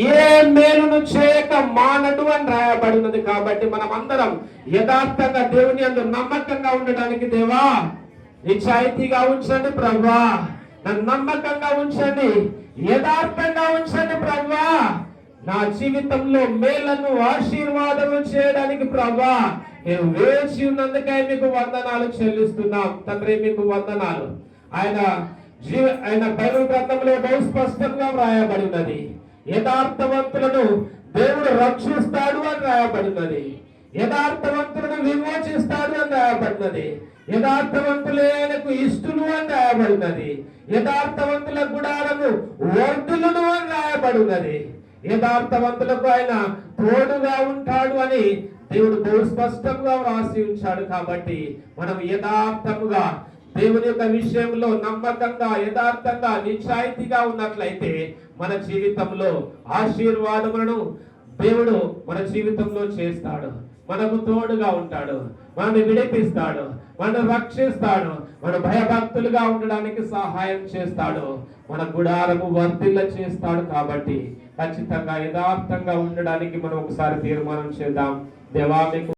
ఏ మేలును చేయక మానడు అని రాయబడినది. కాబట్టి మనం అందరం యథార్థంగా దేవుని యందు నమ్మకంగా ఉండడానికి, దేవా నిశ్చయితీగా ఉంచండి ప్రభువా, నన్ను నమ్మకంగా ఉంచండి, యథార్థంగా ఉంచండి ప్రభువా, నా జీవితంలో మేలను ఆశీర్వాదము చేయడానికి ప్రభువా నేను వేచి ఉన్నందుకై మీకు వందనాలు చెల్లిస్తున్నాం తండ్రి. మీకు వందనాలు. ఆయన బైబిల్ గ్రంథంలో బహు స్పష్టంగా వ్రాయబడినది, యథార్థవంతులను దేవుడు రక్షిస్తాడు అని రాయబడినది, యథార్థవంతులను విమోచిస్తాడు అని రాయబడినది, యథార్థవంతులే ఆయనకు ఇష్టలు అని రాయబడినది, యథార్థవంతుల గుడారము వర్ధులను అని రాయబడినది, యథార్థవంతులకు ఆయన తోడుగా ఉంటాడు అని దేవుడు బహు స్పష్టంగా వ్రాసి ఉంచాడు. కాబట్టి మనం యథార్థముగా దేవుని యొక్క విషయంలో నమ్మకంగా, యథార్థంగా, నిశ్చయితీగా ఉన్నట్లయితే మన జీవితంలో ఆశీర్వాదములను దేవుడు మన జీవితంలో చేస్తాడు, మనకు తోడుగా ఉంటాడు, మనల్ని విడిపిస్తాడు, మనల్ని రక్షిస్తాడు, మన భయభక్తులుగా ఉండడానికి సహాయం చేస్తాడు, మన గుడారము వర్ధిల్ల చేస్తాడు. కాబట్టి ఖచ్చితంగా యథార్థంగా ఉండడానికి మనం ఒకసారి తీర్మానం చేద్దాం. దేవా మీకు